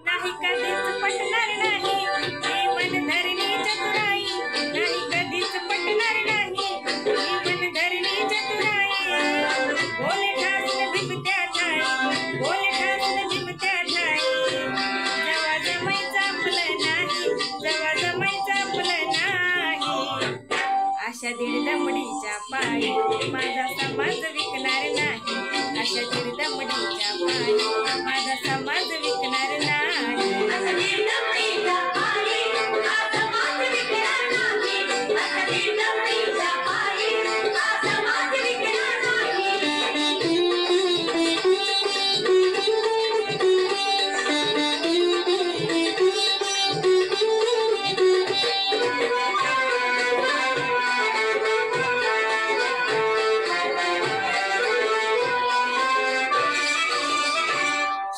नाही कधीच पटणार नाही जीवन धरणी चतुराई, नाही कधीच पटणार नाही जीवन धरणी चतुराई। बोले ठासून भिमत्या ठाई, बोले ठासून भिमत्या ठाई, जेव्हा जमायचं आपलं नाही, जेव्हा जमायचं आपलं नाही, अशा दीड दमडीच्या पायी माझा समाज विकणार नाही, अशा दीड दमडीच्या पायी माझा समाज विकणार नाही।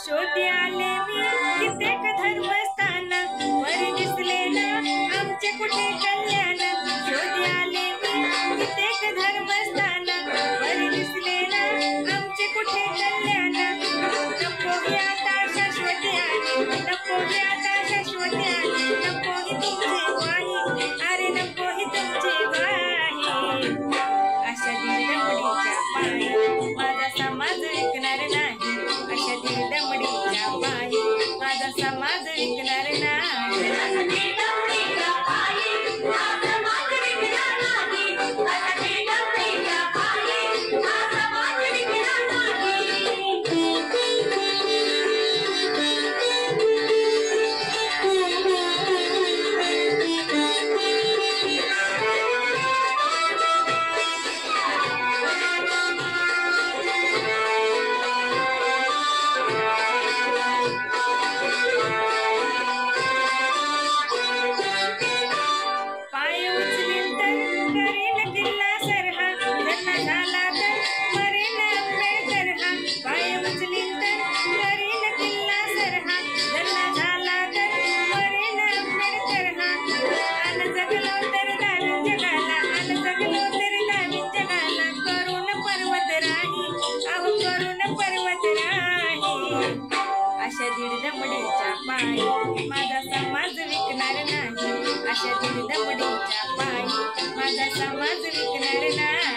शोधी आले मी कित्येक धर्मस्थान, वरी दिसले ना आमचे कुठे कल्याण, शोधी आले मी कित्येक धर्मस्थान, वरी दिसले ना आमचे कुठे कल्याण। नको ही आता शाश्वती आली, नको ही आता शाश्वती आली, नको ही तुमची ग्वाही, अरे नको ही तुमची ग्वाही, अशा दीड दमडीच्या पायी माझा समाज विकणार नाही, अशा दीड दमडीच्या पायी माझा समाज विकणार नाही। पाय उचलील तर करीन किल्ला सरहा, जन्म झाला तर मरेन आंबेडकर हा, पाय उचलील तर करीन किल्ला सरहा, जन्म झाला तर मरेन आंबेडकर हा, अन जगलो तर दावीन जगाला, अन जगलो तर दावीन जगाला, करून पर्वत राही, अहो करून पर्वत राही, अशा दीड दमडीच्या पायी माझा समाज विकणार नाही, अशा दीड दमडीच्या पायी माझा समाज विकणार नाही।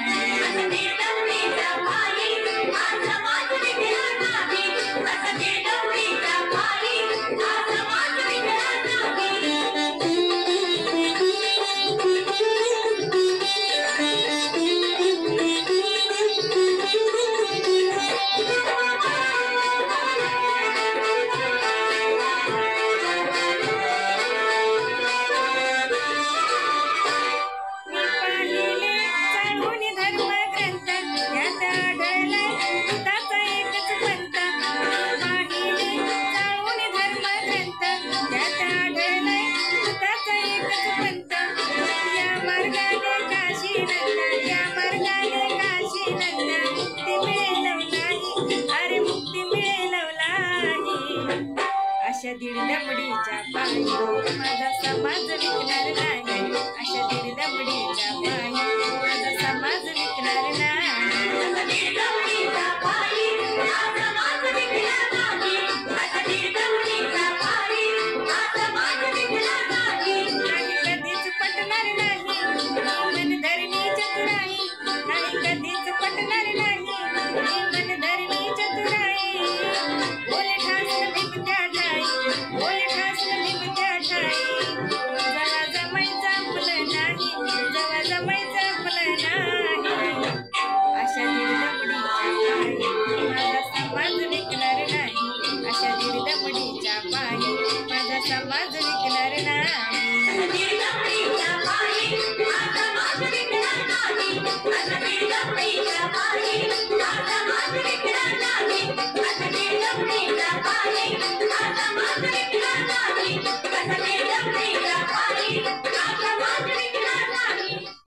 मी पाहिले चाळून धर्मग्रंथ, त्यात आढळलाय बुद्धाचा एकच पंथ, मी पाहिले चाळून धर्मग्रंथ, त्यात आढळलाय बुद्धाचा एकच पंथ, या मार्गाने काशी नंदा, या मार्गाने काशी नंदा, मुक्ती मिळेल नाही, अरे मुक्ती मिळेल नाही, अशा दीड दमडीच्या पायी माझा समाज विकणार नाही, अशा दीड दमडीच्या पायी माझा समाज विकणार नाही। नाही कधीच पटणार नाही जीवन धरणी चतुराई, नाही कधीच पटणार नाही जीवन धरणी चतुराई। बोले ठासून भिमत्या ठाई, बोले ठासून भिमत्या ठाई, जेव्हा जमायचं आपलं नाही, जेव्हा जमायचं आपलं नाही, अशा दीड दमडीच्या पायी माझा समाज विकणार नाही, अशा दीड दमडीच्या पायी